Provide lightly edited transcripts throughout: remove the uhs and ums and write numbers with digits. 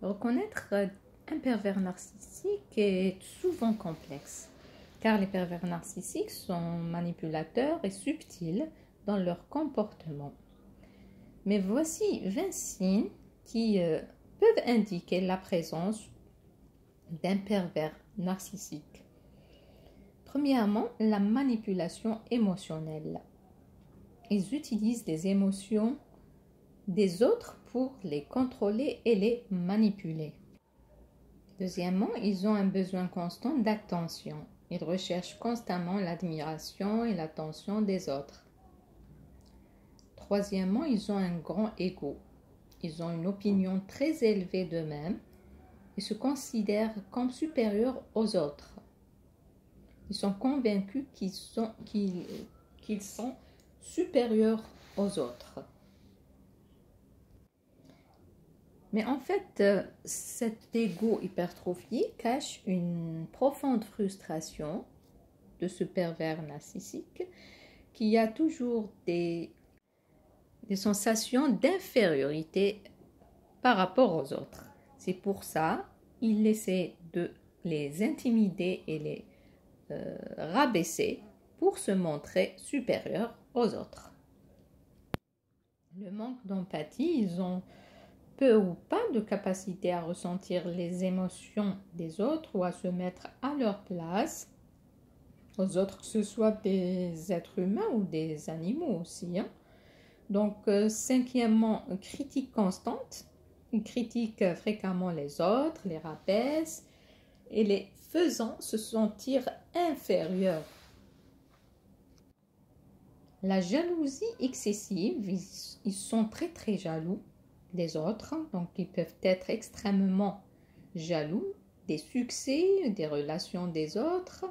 Reconnaître un pervers narcissique est souvent complexe, car les pervers narcissiques sont manipulateurs et subtils dans leur comportement. Mais voici 20 signes qui peuvent indiquer la présence d'un pervers narcissique. Premièrement, la manipulation émotionnelle. Ils utilisent les émotions des autres pour les contrôler et les manipuler. Deuxièmement, ils ont un besoin constant d'attention. Ils recherchent constamment l'admiration et l'attention des autres. Troisièmement, ils ont un grand ego. Ils ont une opinion très élevée d'eux-mêmes et se considèrent comme supérieurs aux autres. Ils sont convaincus qu'ils sont supérieurs aux autres. Mais en fait, cet ego hypertrophié cache une profonde frustration de ce pervers narcissique qui a toujours des sensations d'infériorité par rapport aux autres. C'est pour ça qu'il essaie de les intimider et les rabaisser pour se montrer supérieurs aux autres. Le manque d'empathie, ils ont peu ou pas de capacité à ressentir les émotions des autres ou à se mettre à leur place, aux autres, que ce soit des êtres humains ou des animaux aussi. Donc, cinquièmement, critique constante. Ils critiquent fréquemment les autres, les rabaissent et les faisant se sentir inférieurs. La jalousie excessive, ils sont très très jaloux des autres, donc ils peuvent être extrêmement jaloux des succès, des relations des autres.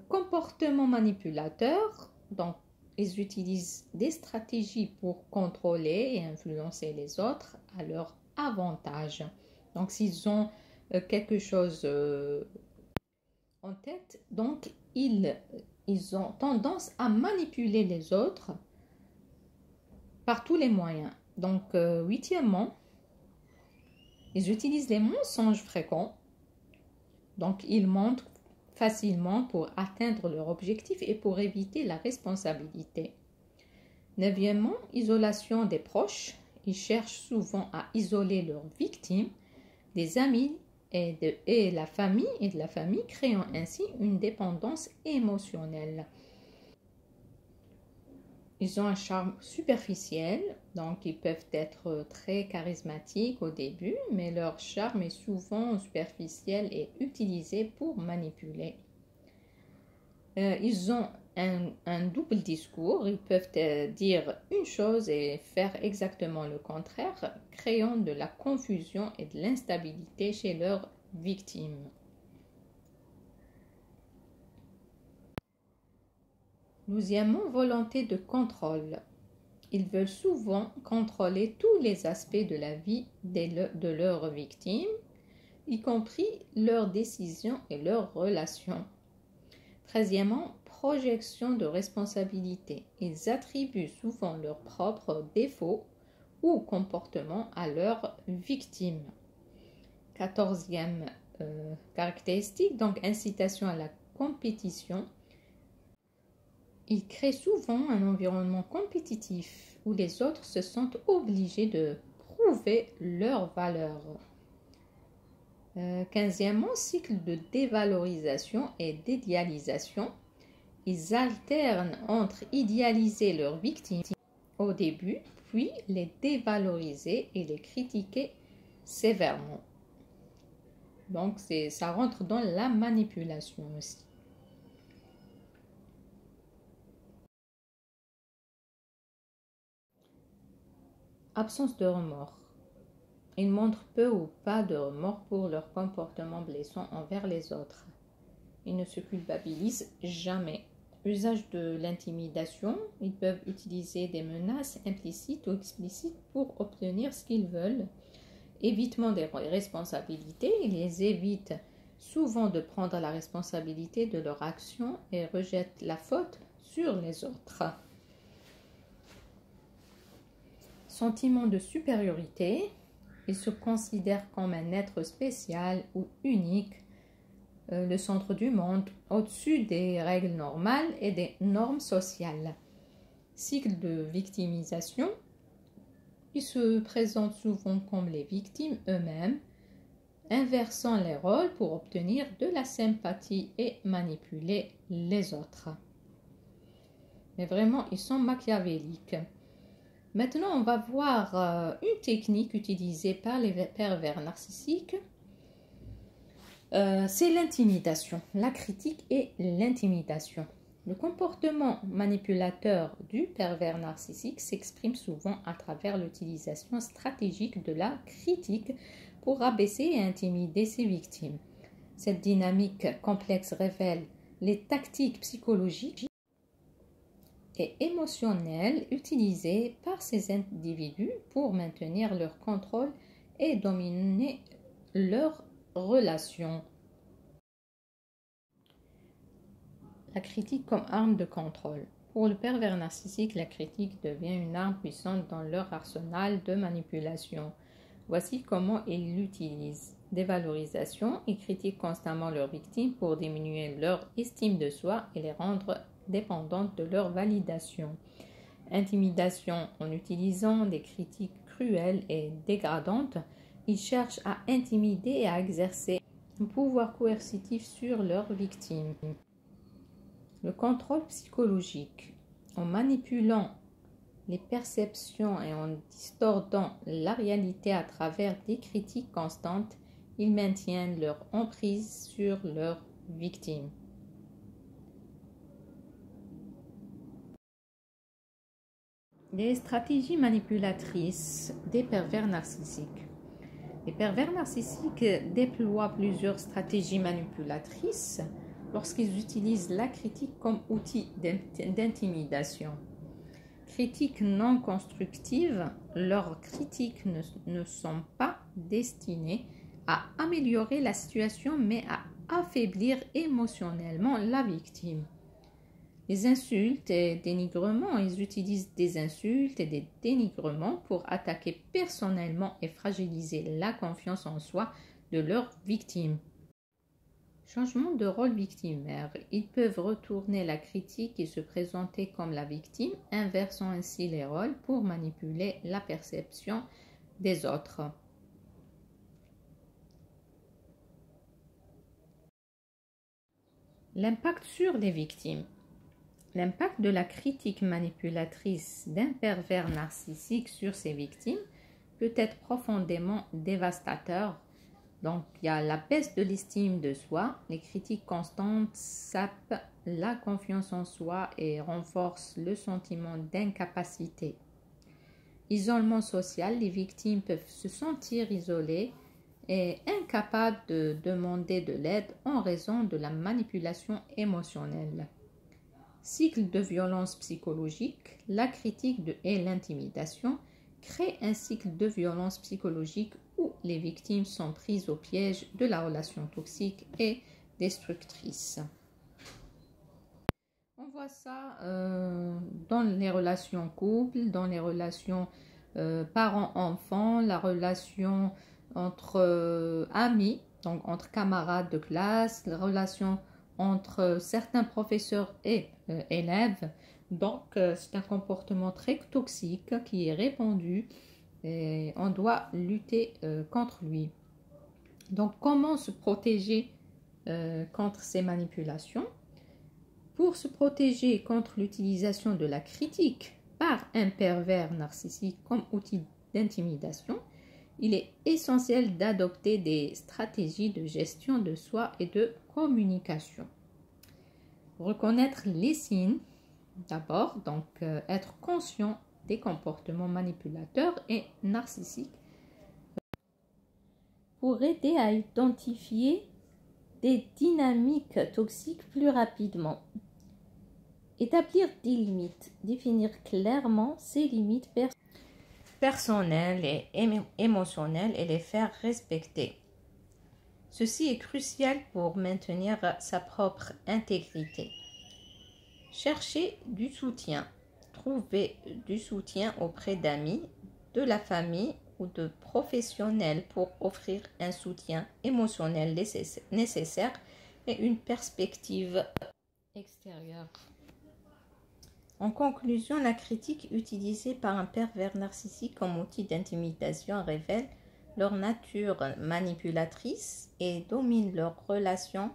Comportement manipulateur, donc ils utilisent des stratégies pour contrôler et influencer les autres à leur avantage. Donc s'ils ont quelque chose en tête, donc ils ont tendance à manipuler les autres par tous les moyens. Donc, huitièmement, ils utilisent les mensonges fréquents. Donc, ils mentent facilement pour atteindre leur objectif et pour éviter la responsabilité. Neuvièmement, isolation des proches. Ils cherchent souvent à isoler leurs victimes, des amis et la famille, créant ainsi une dépendance émotionnelle. Ils ont un charme superficiel, donc ils peuvent être très charismatiques au début, mais leur charme est souvent superficiel et utilisé pour manipuler. Ils ont un double discours, ils peuvent dire une chose et faire exactement le contraire, créant de la confusion et de l'instabilité chez leurs victimes. Douzièmement, volonté de contrôle. Ils veulent souvent contrôler tous les aspects de la vie de leurs victimes, y compris leurs décisions et leurs relations. Treizièmement, projection de responsabilité. Ils attribuent souvent leurs propres défauts ou comportements à leurs victimes. Quatorzième caractéristique, donc incitation à la compétition. Ils créent souvent un environnement compétitif où les autres se sentent obligés de prouver leur valeur. Quinzièmement, cycle de dévalorisation et d'idéalisation. Ils alternent entre idéaliser leurs victimes au début, puis les dévaloriser et les critiquer sévèrement. Donc, ça rentre dans la manipulation aussi. Absence de remords. Ils montrent peu ou pas de remords pour leur comportement blessant envers les autres. Ils ne se culpabilisent jamais. Usage de l'intimidation. Ils peuvent utiliser des menaces implicites ou explicites pour obtenir ce qu'ils veulent. Évitement des responsabilités. Ils évitent souvent de prendre la responsabilité de leur action et rejettent la faute sur les autres. Sentiment de supériorité. Il se considère comme un être spécial ou unique, le centre du monde, au-dessus des règles normales et des normes sociales. Cycle de victimisation. Il se présente souvent comme les victimes eux-mêmes, inversant les rôles pour obtenir de la sympathie et manipuler les autres. Mais vraiment, ils sont machiavéliques. Maintenant, on va voir une technique utilisée par les pervers narcissiques. C'est l'intimidation, la critique et l'intimidation. Le comportement manipulateur du pervers narcissique s'exprime souvent à travers l'utilisation stratégique de la critique pour abaisser et intimider ses victimes. Cette dynamique complexe révèle les tactiques psychologiques et émotionnelles utilisées par ces individus pour maintenir leur contrôle et dominer leurs relations. La critique comme arme de contrôle. Pour le pervers narcissique, la critique devient une arme puissante dans leur arsenal de manipulation. Voici comment ils l'utilisent. Dévalorisation, ils critiquent constamment leurs victimes pour diminuer leur estime de soi et les rendre dépendantes de leur validation. Intimidation, en utilisant des critiques cruelles et dégradantes, ils cherchent à intimider et à exercer un pouvoir coercitif sur leurs victimes. Le contrôle psychologique, en manipulant les perceptions et en distortant la réalité à travers des critiques constantes, ils maintiennent leur emprise sur leurs victimes. Les stratégies manipulatrices des pervers narcissiques. Les pervers narcissiques déploient plusieurs stratégies manipulatrices lorsqu'ils utilisent la critique comme outil d'intimidation. Critiques non constructives, leurs critiques ne sont pas destinées à améliorer la situation mais à affaiblir émotionnellement la victime. Les insultes et dénigrements, ils utilisent des insultes et des dénigrements pour attaquer personnellement et fragiliser la confiance en soi de leurs victimes. Changement de rôle victimaire. Ils peuvent retourner la critique et se présenter comme la victime, inversant ainsi les rôles pour manipuler la perception des autres. L'impact sur les victimes. L'impact de la critique manipulatrice d'un pervers narcissique sur ses victimes peut être profondément dévastateur. Donc, il y a la baisse de l'estime de soi. Les critiques constantes sapent la confiance en soi et renforcent le sentiment d'incapacité. Isolement social, les victimes peuvent se sentir isolées et incapables de demander de l'aide en raison de la manipulation émotionnelle. Cycle de violence psychologique, la critique et l'intimidation créent un cycle de violence psychologique où les victimes sont prises au piège de la relation toxique et destructrice. On voit ça dans les relations couples, dans les relations parents-enfants, la relation entre amis, donc entre camarades de classe, la relation entre certains professeurs et élèves. Donc, c'est un comportement très toxique qui est répandu et on doit lutter contre lui. Donc, comment se protéger contre ces manipulations? Pour se protéger contre l'utilisation de la critique par un pervers narcissique comme outil d'intimidation, il est essentiel d'adopter des stratégies de gestion de soi et de communication. Reconnaître les signes, d'abord, donc être conscient des comportements manipulateurs et narcissiques pour aider à identifier des dynamiques toxiques plus rapidement. Établir des limites, définir clairement ses limites personnelles et émotionnelles et les faire respecter. Ceci est crucial pour maintenir sa propre intégrité. Chercher du soutien. Trouver du soutien auprès d'amis, de la famille ou de professionnels pour offrir un soutien émotionnel nécessaire et une perspective extérieure. En conclusion, la critique utilisée par un pervers narcissique comme outil d'intimidation révèle leur nature manipulatrice et domine leurs relations.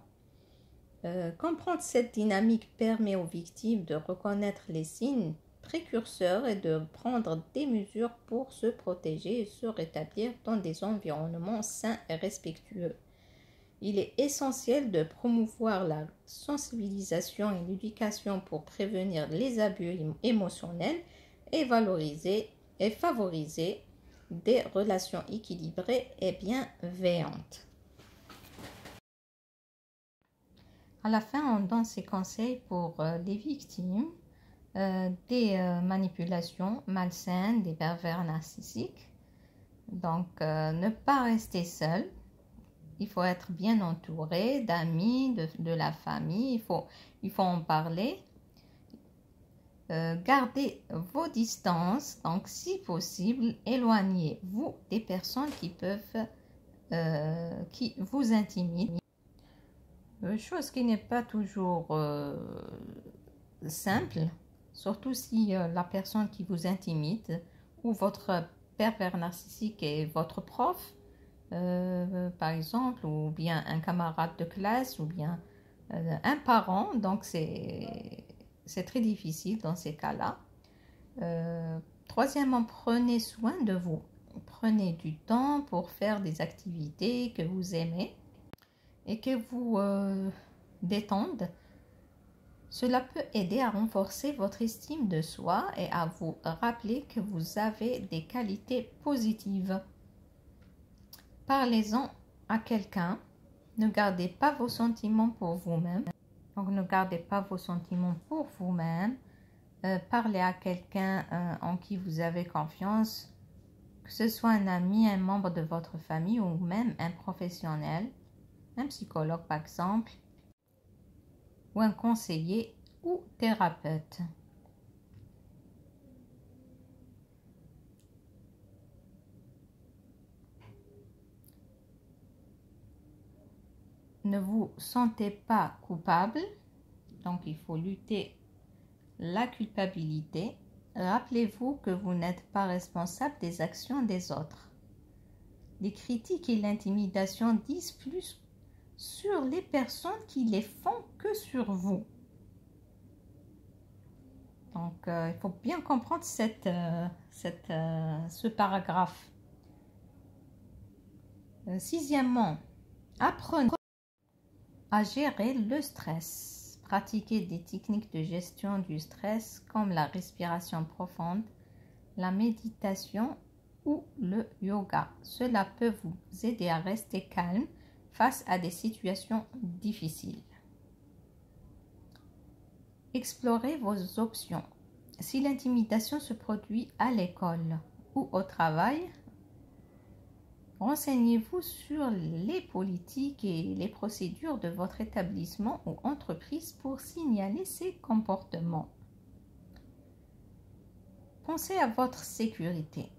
Comprendre cette dynamique permet aux victimes de reconnaître les signes précurseurs et de prendre des mesures pour se protéger et se rétablir dans des environnements sains et respectueux. Il est essentiel de promouvoir la sensibilisation et l'éducation pour prévenir les abus émotionnels et valoriser et favoriser des relations équilibrées et bienveillantes. À la fin, on donne ces conseils pour les victimes des manipulations malsaines, des pervers narcissiques. Donc, ne pas rester seul. Il faut être bien entouré d'amis, de la famille. Il faut en parler. Gardez vos distances. Donc, si possible, éloignez-vous des personnes qui vous intimident. Chose qui n'est pas toujours simple, surtout si la personne qui vous intimide ou votre pervers narcissique est votre prof, par exemple, ou bien un camarade de classe, ou bien un parent. Donc, c'est très difficile dans ces cas-là. Troisièmement, prenez soin de vous. Prenez du temps pour faire des activités que vous aimez et que vous détendent. Cela peut aider à renforcer votre estime de soi et à vous rappeler que vous avez des qualités positives. Parlez-en à quelqu'un. Ne gardez pas vos sentiments pour vous-même. Donc, ne gardez pas vos sentiments pour vous-même. Parlez à quelqu'un en qui vous avez confiance, que ce soit un ami, un membre de votre famille ou même un professionnel. Un psychologue par exemple, ou un conseiller ou thérapeute. Ne vous sentez pas coupable, donc il faut lutter la culpabilité. Rappelez-vous que vous n'êtes pas responsable des actions des autres. Les critiques et l'intimidation disent plus sur les personnes qui les font que sur vous. Donc, il faut bien comprendre ce paragraphe. Sixièmement, apprenez à gérer le stress. Pratiquez des techniques de gestion du stress comme la respiration profonde, la méditation ou le yoga. Cela peut vous aider à rester calme face à des situations difficiles. Explorez vos options. Si l'intimidation se produit à l'école ou au travail, renseignez-vous sur les politiques et les procédures de votre établissement ou entreprise pour signaler ces comportements. Pensez à votre sécurité.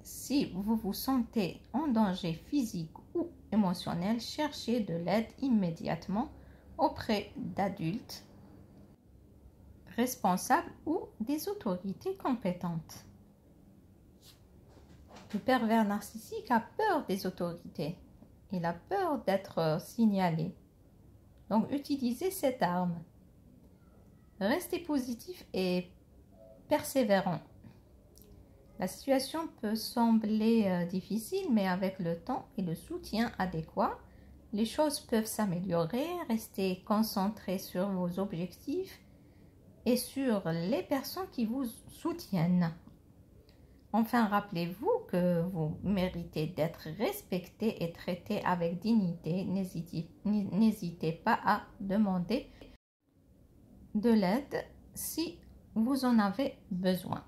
Si vous vous sentez en danger physique ou émotionnel, cherchez de l'aide immédiatement auprès d'adultes responsables ou des autorités compétentes. Le pervers narcissique a peur des autorités. Il a peur d'être signalé. Donc, utilisez cette arme. Restez positif et persévérant. La situation peut sembler difficile, mais avec le temps et le soutien adéquat, les choses peuvent s'améliorer. Restez concentré sur vos objectifs et sur les personnes qui vous soutiennent. Enfin, rappelez-vous que vous méritez d'être respecté et traité avec dignité. N'hésitez pas à demander de l'aide si vous en avez besoin.